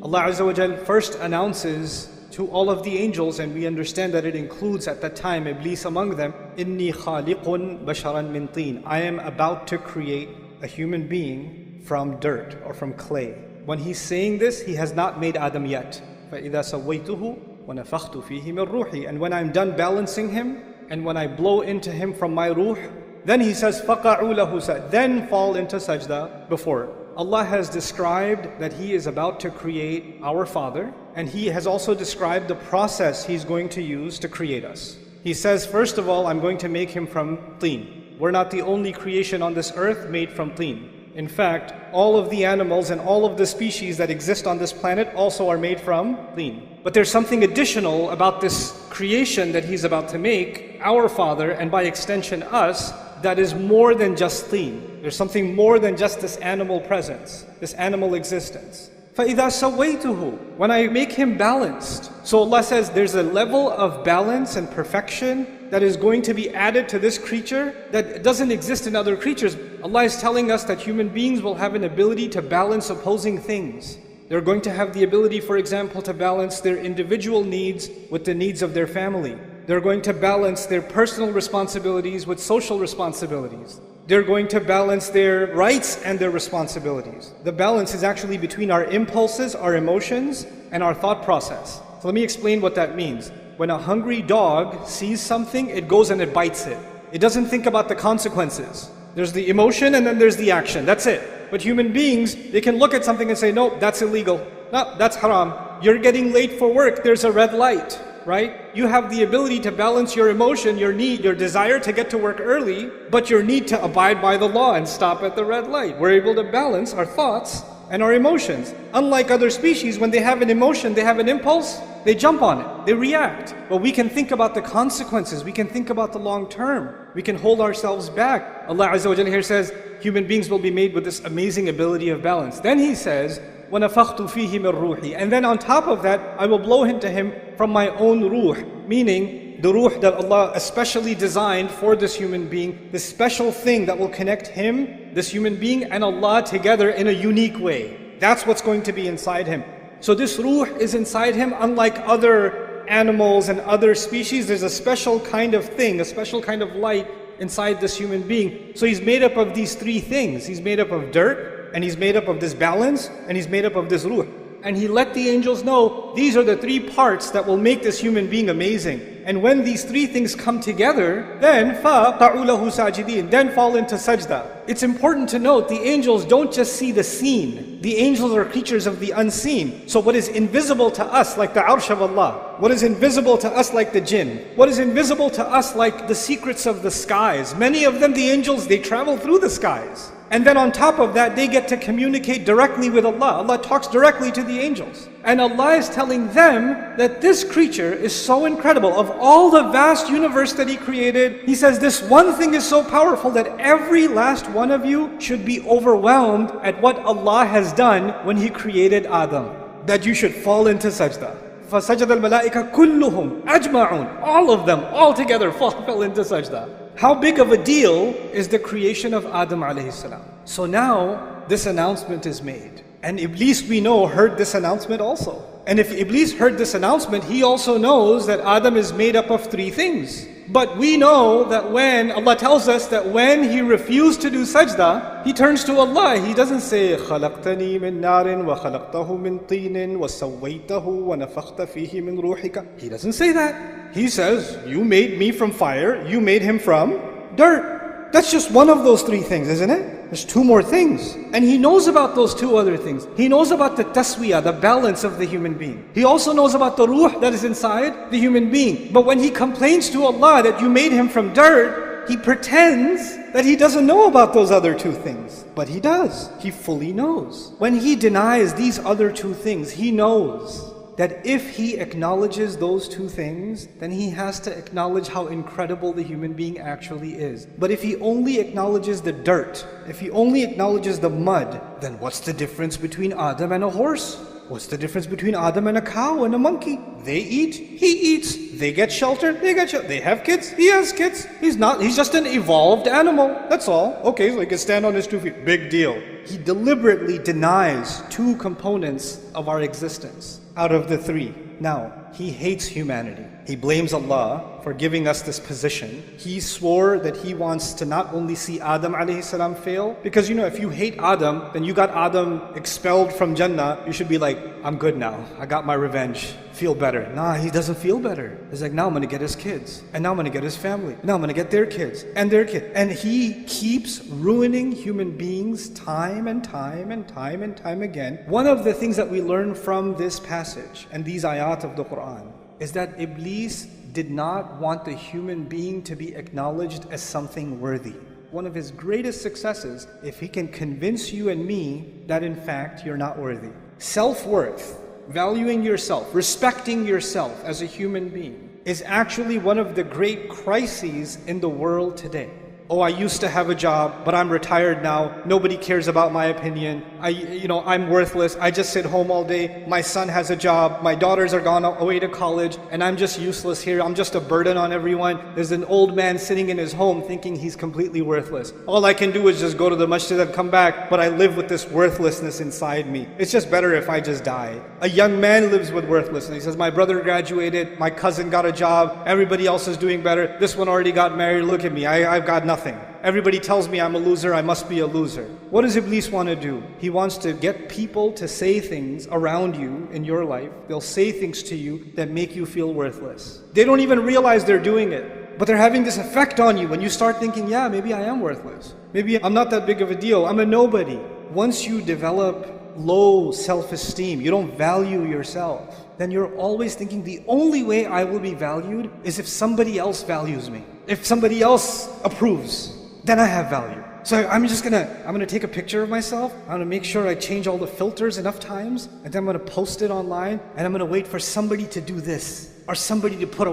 Allah Azza wa Jal first announces to all of the angels, and we understand that it includes at that time Iblis among them, Inni khaliqun basharan min teen. I am about to create a human being from dirt or from clay. When he's saying this, he has not made Adam yet. فَإِذَا سَوَّيْتُهُ وَنَفَخْتُ فِيهِ مِنْ رُوحِي. And when I'm done balancing him, and when I blow into him from my ruh, then he says, فَقَعُوا لَهُ سَجْدًا. Then fall into sajda before. Allah has described that He is about to create our Father, and He has also described the process He's going to use to create us. He says, first of all, I'm going to make him from teen. We're not the only creation on this earth made from teen. In fact, all of the animals and all of the species that exist on this planet also are made from teen. But there's something additional about this creation that He's about to make, our Father, and by extension us, that is more than just teen. There's something more than just this animal presence, this animal existence. فَإِذَا سَوَّيْتُهُ. When I make him balanced. So Allah says there's a level of balance and perfection that is going to be added to this creature that doesn't exist in other creatures. Allah is telling us that human beings will have an ability to balance opposing things. They're going to have the ability, for example, to balance their individual needs with the needs of their family. They're going to balance their personal responsibilities with social responsibilities. They're going to balance their rights and their responsibilities. The balance is actually between our impulses, our emotions, and our thought process. So let me explain what that means. When a hungry dog sees something, it goes and it bites it. It doesn't think about the consequences. There's the emotion and then there's the action. That's it. But human beings, they can look at something and say, no, that's illegal. No, that's haram. You're getting late for work. There's a red light. Right? You have the ability to balance your emotion, your need, your desire to get to work early, but your need to abide by the law and stop at the red light. We're able to balance our thoughts and our emotions. Unlike other species, when they have an emotion, they have an impulse, they jump on it, they react. But we can think about the consequences, we can think about the long term, we can hold ourselves back. Allah Azza wa Jalla here says, human beings will be made with this amazing ability of balance. Then He says, وَنَفَخْتُ فِيهِ مِنْ رُوحِي. And then on top of that, I will blow into him from my own ruh, meaning the ruh that Allah especially designed for this human being, this special thing that will connect him, this human being, and Allah together in a unique way. That's what's going to be inside him. So this ruh is inside him, unlike other animals and other species. There's a special kind of thing, a special kind of light inside this human being. So he's made up of these three things. He's made up of dirt, and he's made up of this balance, and he's made up of this ruh. And He let the angels know, these are the three parts that will make this human being amazing. And when these three things come together, then فَقَعُوا لَهُ سَاجِدِينَ. Then fall into sajda. It's important to note, the angels don't just see the seen. The angels are creatures of the unseen. So what is invisible to us, like the arsh of Allah, what is invisible to us like the jinn, what is invisible to us like the secrets of the skies, many of them, the angels, they travel through the skies. And then on top of that, they get to communicate directly with Allah. Allah talks directly to the angels. And Allah is telling them that this creature is so incredible. Of all the vast universe that He created, He says this one thing is so powerful that every last one of you should be overwhelmed at what Allah has done when He created Adam. That you should fall into sajda. فَسَجَدَ الْمَلَائِكَ كُلُّهُمْ أَجْمَعُونَ. All of them, all together fell into sajda. How big of a deal is the creation of Adam alayhi salam? So now, this announcement is made. And Iblis, we know, heard this announcement also. And if Iblis heard this announcement, he also knows that Adam is made up of three things. But we know that when, Allah tells us that when he refused to do sajda, he turns to Allah. He doesn't say, خَلَقْتَنِي مِن نَارٍ وَخَلَقْتَهُ مِن طِينٍ وَسَوَّيْتَهُ وَنَفَخْتَ فِيهِ مِن رُوحِكَ. He doesn't say that. He says, you made me from fire, you made him from dirt. That's just one of those three things, isn't it? There's two more things. And He knows about those two other things. He knows about the taswiyah, the balance of the human being. He also knows about the ruh that is inside the human being. But when he complains to Allah that you made him from dirt, he pretends that he doesn't know about those other two things. But he does. He fully knows. When he denies these other two things, he knows that if he acknowledges those two things, then he has to acknowledge how incredible the human being actually is. But if he only acknowledges the dirt, if he only acknowledges the mud, then what's the difference between Adam and a horse? What's the difference between Adam and a cow and a monkey? They eat, he eats. They get shelter, they get shelter. They have kids, he has kids. He's just an evolved animal. That's all. Okay, so he can stand on his 2 feet. Big deal. He deliberately denies 2 components of our existence out of the 3. Now, he hates humanity. He blames Allah for giving us this position. He swore that he wants to not only see Adam alayhi salam fail, because if you hate Adam, then you got Adam expelled from Jannah, you should be like, I'm good now. I got my revenge. Feel better. Nah, he doesn't feel better. He's like, now I'm going to get his kids. And now I'm going to get his family. Now I'm going to get their kids and their kids. And he keeps ruining human beings time and time and time and time again. One of the things that we learn from this passage and these ayat of the Quran is that Iblis did not want the human being to be acknowledged as something worthy. One of his greatest successes, if he can convince you and me that in fact you're not worthy. Self-worth, valuing yourself, respecting yourself as a human being is actually one of the great crises in the world today. Oh, I used to have a job, but I'm retired now. Nobody cares about my opinion. I'm worthless. I just sit home all day. My son has a job. My daughters are gone away to college, and I'm just useless here. I'm just a burden on everyone. There's an old man sitting in his home thinking he's completely worthless. All I can do is just go to the masjid and come back, but I live with this worthlessness inside me. It's just better if I just die. A young man lives with worthlessness. He says, my brother graduated. My cousin got a job. Everybody else is doing better. This one already got married. Look at me. I've got nothing. Everybody tells me I'm a loser, I must be a loser. What does Iblis want to do? He wants to get people to say things around you in your life. They'll say things to you that make you feel worthless. They don't even realize they're doing it, but they're having this effect on you when you start thinking, yeah, maybe I am worthless. Maybe I'm not that big of a deal. I'm a nobody. Once you develop low self-esteem, you don't value yourself, then you're always thinking the only way I will be valued is if somebody else values me. If somebody else approves, then I have value. So I'm gonna take a picture of myself. I'm gonna make sure I change all the filters enough times, and then I'm gonna post it online, and I'm gonna wait for somebody to do this, or somebody to put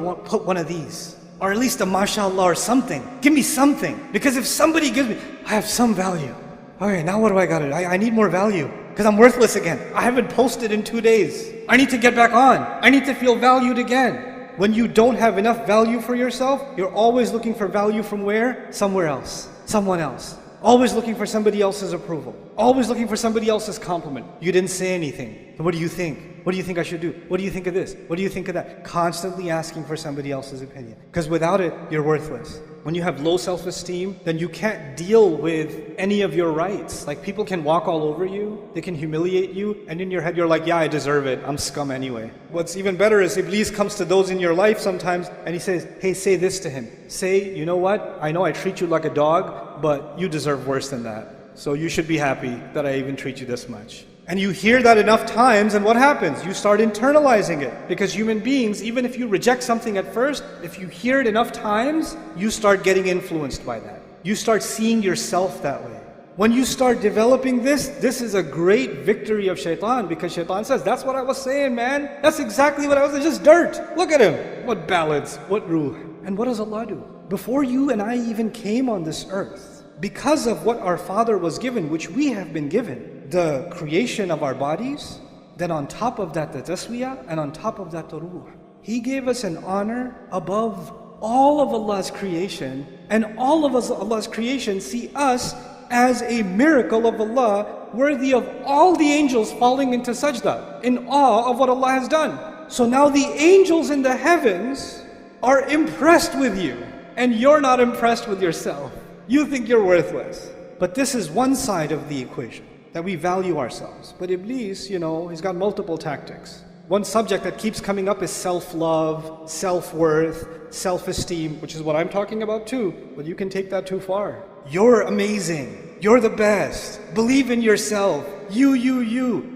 one of these, or at least a mashallah or something. Give me something, because if somebody gives me, I have some value. Okay, now what do I gotta do? I need more value, because I'm worthless again. I haven't posted in 2 days. I need to get back on. I need to feel valued again. When you don't have enough value for yourself, you're always looking for value from where? Somewhere else. Someone else. Always looking for somebody else's approval. Always looking for somebody else's compliment. You didn't say anything. What do you think? What do you think I should do? What do you think of this? What do you think of that? Constantly asking for somebody else's opinion. Because without it, you're worthless. When you have low self-esteem, then you can't deal with any of your rights. Like, people can walk all over you, they can humiliate you, and in your head you're like, yeah, I deserve it, I'm scum anyway. What's even better is Iblis comes to those in your life sometimes and he says, hey, say this to him. Say, you know what? I know I treat you like a dog, but you deserve worse than that. So you should be happy that I even treat you this much. And you hear that enough times, and what happens? You start internalizing it. Because human beings, even if you reject something at first, if you hear it enough times, you start getting influenced by that. You start seeing yourself that way. When you start developing this is a great victory of shaytan, because shaytan says, that's what I was saying, man. That's exactly what I was saying, just dirt. Look at him. What ballads, what ruh. And what does Allah do? Before you and I even came on this earth, because of what our father was given, which we have been given, the creation of our bodies, then on top of that the taswiyah, and on top of that the ruh. He gave us an honor above all of Allah's creation, and all of Allah's creation see us as a miracle of Allah, worthy of all the angels falling into sajda, in awe of what Allah has done. So now the angels in the heavens are impressed with you, and you're not impressed with yourself. You think you're worthless. But this is one side of the equation, that we value ourselves. But Iblis, he's got multiple tactics. One subject that keeps coming up is self-love, self-worth, self-esteem, which is what I'm talking about too, but you can take that too far. You're amazing. You're the best. Believe in yourself. You.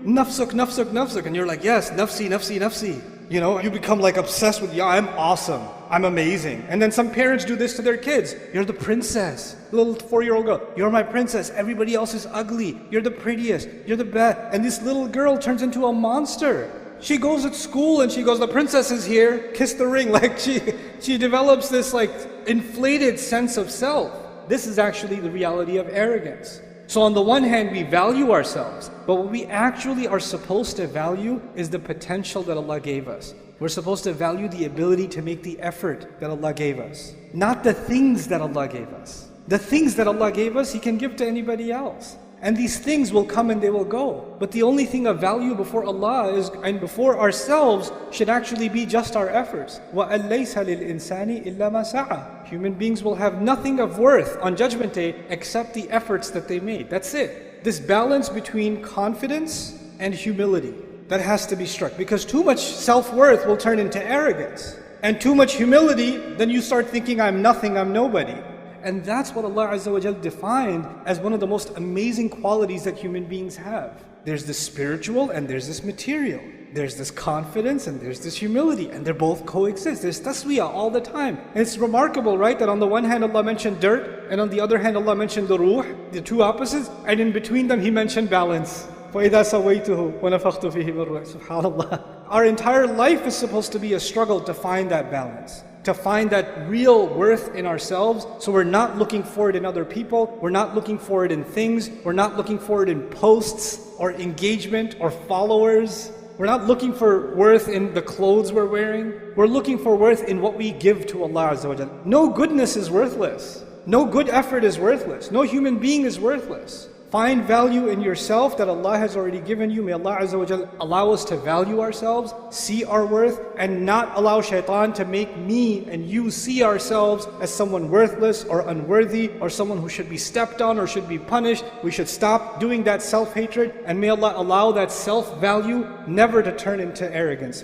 Nafsuk, nafsuk, nafsuk. And you're like, yes, nafsi, nafsi, nafsi. You become like obsessed with, yeah, I'm awesome. I'm amazing. And then some parents do this to their kids. You're the princess. Little 4-year-old girl. You're my princess. Everybody else is ugly. You're the prettiest. You're the best. And this little girl turns into a monster. She goes at school and she goes, the princess is here. Kiss the ring. Like she develops this like inflated sense of self. This is actually the reality of arrogance. So on the one hand, we value ourselves, but what we actually are supposed to value is the potential that Allah gave us. We're supposed to value the ability to make the effort that Allah gave us, not the things that Allah gave us. The things that Allah gave us, He can give to anybody else. And these things will come and they will go. But the only thing of value before Allah is, and before ourselves, should actually be just our efforts. وَأَن لَيْسَ لِلْإِنسَانِ إِلَّا مَا سَعَى. Human beings will have nothing of worth on Judgment Day except the efforts that they made. That's it. This balance between confidence and humility, that has to be struck. Because too much self-worth will turn into arrogance. And too much humility, then you start thinking, I'm nothing, I'm nobody. And that's what Allah Azza wa Jal defined as one of the most amazing qualities that human beings have. There's this spiritual and there's this material. There's this confidence and there's this humility, and they both coexist. There's taswiyah all the time. And it's remarkable, right, that on the one hand Allah mentioned dirt, and on the other hand Allah mentioned the ruh, the two opposites, and in between them He mentioned balance. فَإِذَا سَوَيْتُهُ وَنَفَخْتُ فِيهِ مِنْ رُوحِي. SubhanAllah. Our entire life is supposed to be a struggle to find that balance, to find that real worth in ourselves. So we're not looking for it in other people, we're not looking for it in things, we're not looking for it in posts or engagement or followers. We're not looking for worth in the clothes we're wearing. We're looking for worth in what we give to Allah Azza wa Jal. No goodness is worthless. No good effort is worthless. No human being is worthless. Find value in yourself that Allah has already given you. May Allah Azza wa Jal allow us to value ourselves, see our worth, and not allow shaytan to make me and you see ourselves as someone worthless or unworthy or someone who should be stepped on or should be punished. We should stop doing that self-hatred, and may Allah allow that self-value never to turn into arrogance.